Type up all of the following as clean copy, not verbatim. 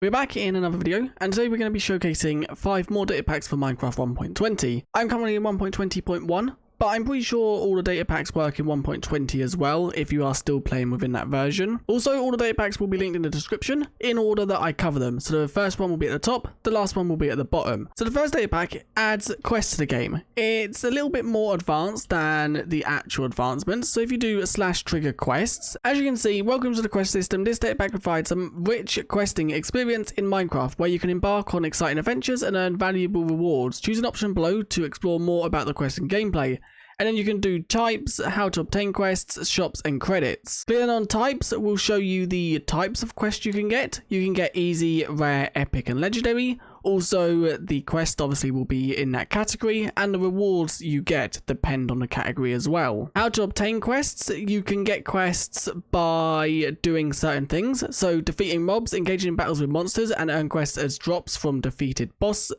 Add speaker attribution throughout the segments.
Speaker 1: We're back in another video, and today we're going to be showcasing 5 more data packs for Minecraft 1.20. I'm currently in 1.20.1, but I'm pretty sure all the data packs work in 1.20 as well if you are still playing within that version. Also, all the data packs will be linked in the description in order that I cover them. So the first one will be at the top, the last one will be at the bottom. So the first data pack adds quests to the game. It's a little bit more advanced than the actual advancements. So if you do /trigger quests, as you can see, welcome to the quest system. This data pack provides some rich questing experience in Minecraft where you can embark on exciting adventures and earn valuable rewards. Choose an option below to explore more about the questing gameplay. And then you can do types, how to obtain quests, shops, and credits. Clicking on types will show you the types of quests you can get. You can get easy, rare, epic, and legendary. Also, the quest obviously will be in that category, and the rewards you get depend on the category as well. How to obtain quests? You can get quests by doing certain things. So defeating mobs, engaging in battles with monsters, and earn quests as drops from defeated mobs.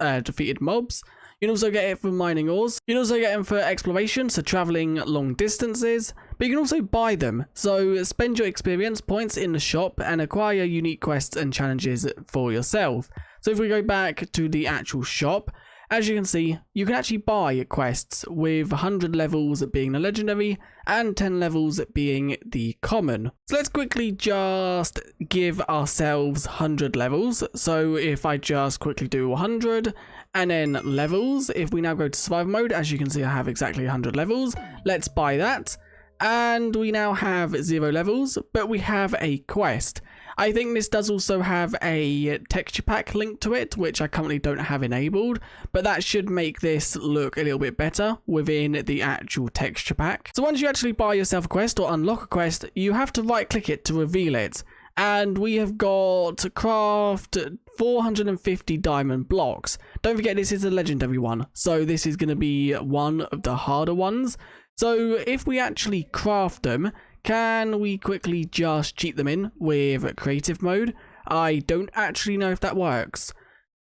Speaker 1: You can also get it for mining ores. You can also get them for exploration, so traveling long distances. But you can also buy them. So spend your experience points in the shop and acquire unique quests and challenges for yourself. So if we go back to the actual shop, as you can see, you can actually buy quests with 100 levels being the legendary and 10 levels being the common. So let's quickly just give ourselves 100 levels. So if I just quickly do 100 and then levels, if we now go to survival mode, as you can see, I have exactly 100 levels. Let's buy that. And we now have 0 levels, but we have a quest. I think this does also have a texture pack linked to it, which I currently don't have enabled, but that should make this look a little bit better within the actual texture pack. So once you actually buy yourself a quest or unlock a quest, you have to right click it to reveal it. And we have got craft 450 diamond blocks. Don't forget, this is a legendary one, so this is going to be one of the harder ones. So if we actually craft them, can we quickly just cheat them in with creative mode? I don't actually know if that works.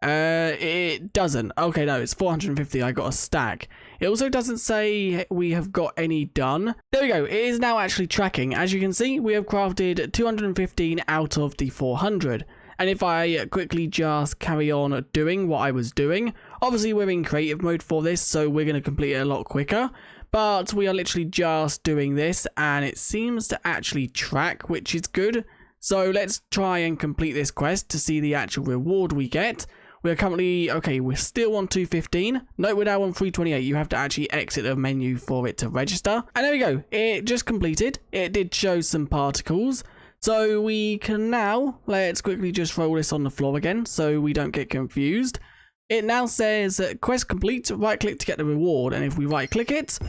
Speaker 1: It doesn't. Okay, no, it's 450. I got a stack. It also doesn't say we have got any done. There we go. It is now actually tracking. As you can see, we have crafted 215 out of the 400. And if I quickly just carry on doing what I was doing, obviously we're in creative mode for this, so we're going to complete it a lot quicker. But we are literally just doing this, and it seems to actually track, which is good. So let's try and complete this quest to see the actual reward we get. We're currently, okay, we're still on 215. No, we're now on 328. You have to actually exit the menu for it to register. And there we go. It just completed. It did show some particles. So we can now, let's quickly just roll this on the floor again so we don't get confused. It now says quest complete, right click to get the reward, and if we right click it,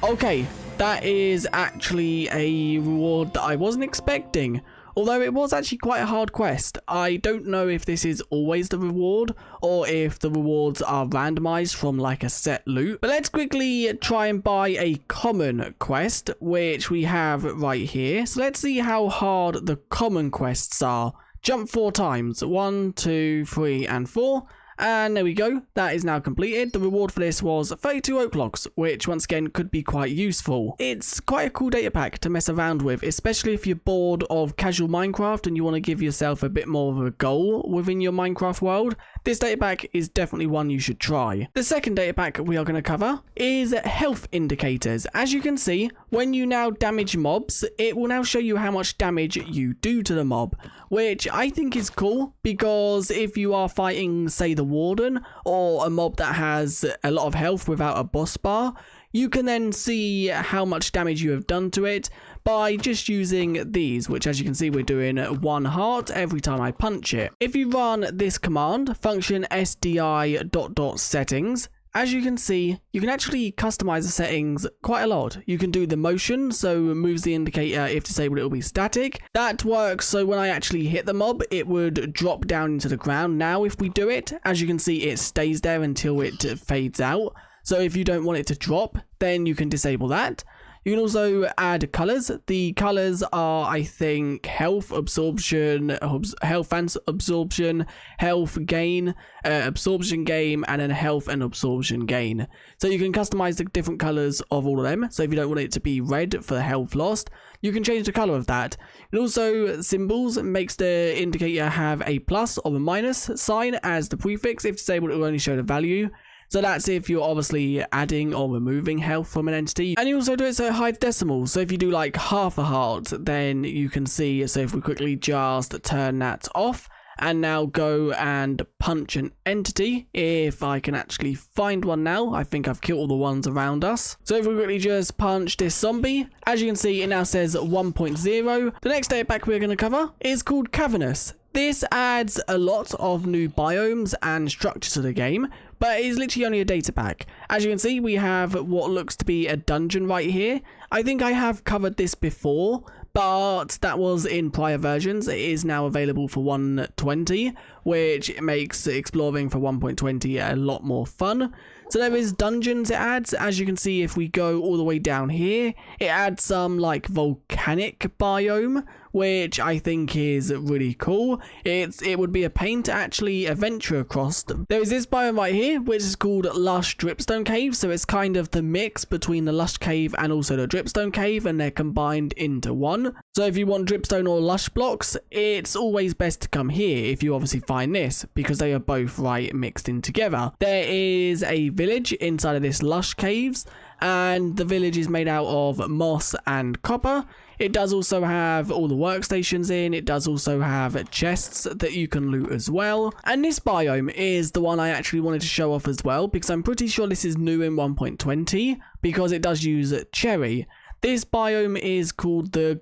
Speaker 1: okay, that is actually a reward that I wasn't expecting. Although it was actually quite a hard quest. I don't know if this is always the reward or if the rewards are randomized from like a set loot. But let's quickly try and buy a common quest, which we have right here. So let's see how hard the common quests are. Jump 4 times. 1, 2, 3, and 4. And there we go, that is now completed. The reward for this was 32 oak logs, which once again could be quite useful. It's quite a cool data pack to mess around with, especially if you're bored of casual Minecraft and you want to give yourself a bit more of a goal within your Minecraft world. This data pack is definitely one you should try. The second data pack we are going to cover is health indicators. As you can see, when you now damage mobs, it will now show you how much damage you do to the mob, which I think is cool because if you are fighting, say, the warden or a mob that has a lot of health without a boss bar, you can then see how much damage you have done to it by just using these, which as you can see we're doing 1 heart every time I punch it. If you run this command, function sdi ... settings, as you can see, you can actually customize the settings quite a lot. You can do the motion, so moves the indicator. If disabled, it will be static. That works, so when I actually hit the mob, it would drop down into the ground. Now, if we do it, as you can see, it stays there until it fades out. So if you don't want it to drop, then you can disable that. You can also add colors. The colors are, I think, health, absorption, health and absorption, health gain, absorption gain, and then health and absorption gain. So you can customize the different colors of all of them. So if you don't want it to be red for the health lost, you can change the color of that. And also symbols makes the indicator have a plus or a minus sign as the prefix. If disabled, it will only show the value. So that's if you're obviously adding or removing health from an entity. And you also do it so it hides decimals. So if you do like half a heart, then you can see, so if we quickly just turn that off and now go and punch an entity, if I can actually find one now. I think I've killed all the ones around us. So if we quickly just punch this zombie, as you can see, it now says 1.0. The next data pack we're going to cover is called Cavernous. This adds a lot of new biomes and structure to the game, but it is literally only a data pack. As you can see, we have what looks to be a dungeon right here. I think I have covered this before, but that was in prior versions. It is now available for 1.20, which makes exploring for 1.20 a lot more fun. So there is dungeons it adds. As you can see, if we go all the way down here, it adds some like volcanic biome, which I think is really cool. It would be a pain to actually adventure across. There is this biome right here, which is called Lush Dripstone Cave. So it's kind of the mix between the Lush Cave and also the Dripstone Cave, and they're combined into one. So if you want dripstone or lush blocks, it's always best to come here if you obviously find this, because they are both right mixed in together. There is a village inside of this lush caves, and the village is made out of moss and copper. It does also have all the workstations in. It does also have chests that you can loot as well. And this biome is the one I actually wanted to show off as well, because I'm pretty sure this is new in 1.20, because it does use cherry. This biome is called the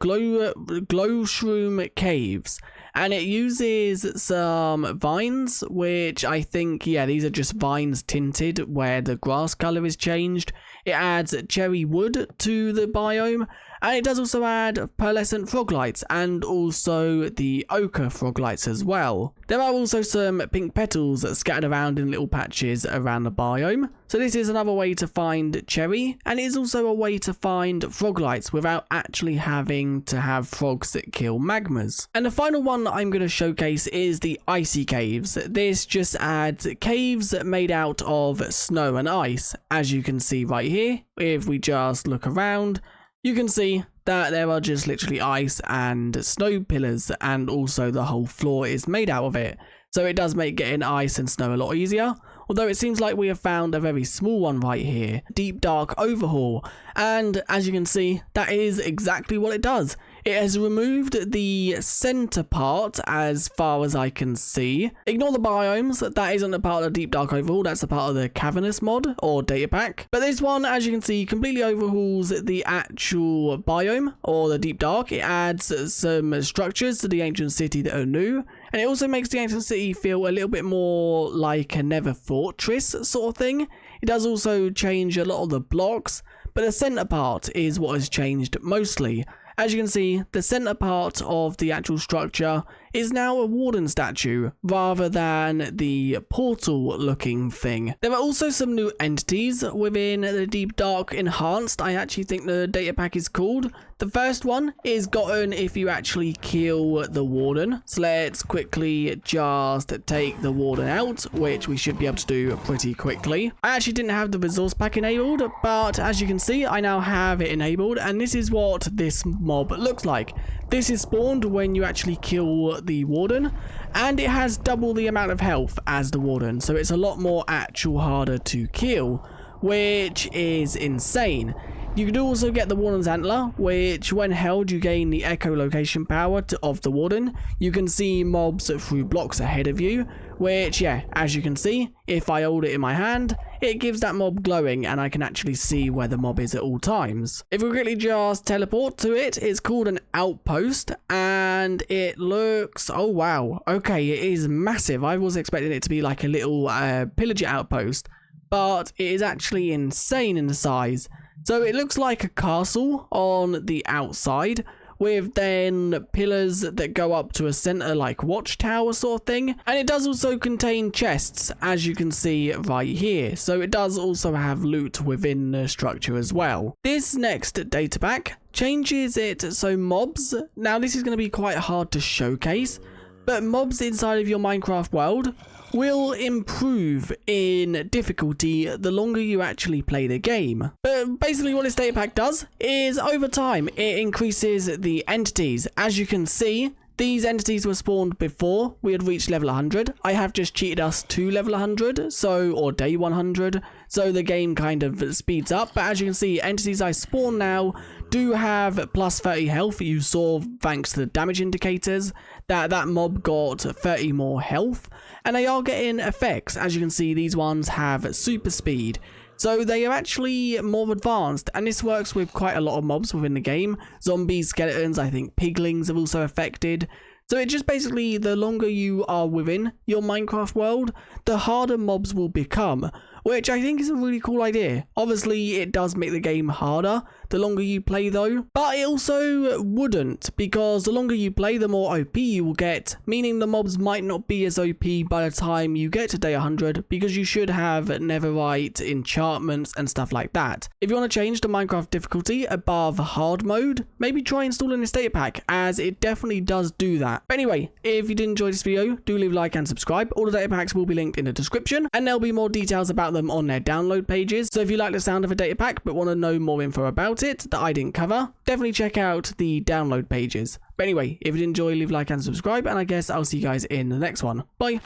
Speaker 1: Glowshroom Caves, and it uses some vines, which I think, yeah, these are just vines tinted where the grass color is changed. It adds cherry wood to the biome, and it does also add pearlescent frog lights and also the ochre frog lights as well. There are also some pink petals scattered around in little patches around the biome. So this is another way to find cherry, and it is also a way to find frog lights without actually having to have frogs that kill magmas. And the final one that I'm going to showcase is the icy caves. This just adds caves made out of snow and ice. As you can see right here, if we just look around, you can see that there are just literally ice and snow pillars, and also the whole floor is made out of it. So it does make getting ice and snow a lot easier. Although it seems like we have found a very small one right here, Deep Dark Overhaul. And as you can see, that is exactly what it does. It has removed the center part as far as I can see. Ignore the biomes, that isn't a part of the Deep Dark Overhaul, that's a part of the Cavernous mod or data pack. But this one, as you can see, completely overhauls the actual biome or the Deep Dark. It adds some structures to the ancient city that are new, and it also makes the ancient city feel a little bit more like a nether fortress sort of thing. It does also change a lot of the blocks, but the center part is what has changed mostly. As you can see, the center part of the actual structure is now a warden statue rather than the portal looking thing. There are also some new entities within the Deep Dark Enhanced, I actually think the data pack is called. The first one is gotten if you actually kill the warden. So let's quickly just take the warden out, which we should be able to do pretty quickly. I actually didn't have the resource pack enabled, but as you can see, I now have it enabled, and this is what this mob looks like. This is spawned when you actually kill the warden, and it has double the amount of health as the warden, so it's a lot more actual harder to kill, which is insane. You can also get the Warden's Antler, which when held you gain the echolocation power of the Warden. You can see mobs through blocks ahead of you, which, yeah, as you can see, if I hold it in my hand, it gives that mob glowing and I can actually see where the mob is at all times. If we quickly just teleport to it, it's called an outpost, and it looks, oh wow, okay, it is massive. I was expecting it to be like a little pillager outpost, but it is actually insane in the size. So it looks like a castle on the outside, with then pillars that go up to a center like watchtower sort of thing. And it does also contain chests, as you can see right here. So it does also have loot within the structure as well. This next data pack changes it so mobs, now this is going to be quite hard to showcase, but mobs inside of your Minecraft world will improve in difficulty the longer you actually play the game. But basically what this data pack does is over time it increases the entities. As you can see, these entities were spawned before we had reached level 100. I have just cheated us to level 100, or day 100, so the game kind of speeds up. But as you can see, entities I spawn now do have plus 30 health. You saw, thanks to the damage indicators, that mob got 30 more health. And they are getting effects. As you can see, these ones have super speed. So they are actually more advanced, and this works with quite a lot of mobs within the game. Zombies, skeletons, I think piglings have also affected. So it just basically, the longer you are within your Minecraft world, the harder mobs will become, which I think is a really cool idea. Obviously, it does make the game harder the longer you play though, but it also wouldn't, because the longer you play, the more OP you will get, meaning the mobs might not be as OP by the time you get to day 100, because you should have netherite, enchantments, and stuff like that. If you want to change the Minecraft difficulty above hard mode, maybe try installing this data pack, as it definitely does do that. But anyway, if you did enjoy this video, do leave a like and subscribe. All the data packs will be linked in the description, and there'll be more details about them on their download pages. So if you like the sound of a data pack but want to know more info about it that I didn't cover, definitely check out the download pages. But anyway, if you did enjoy, leave a like and subscribe, and I guess I'll see you guys in the next one. Bye.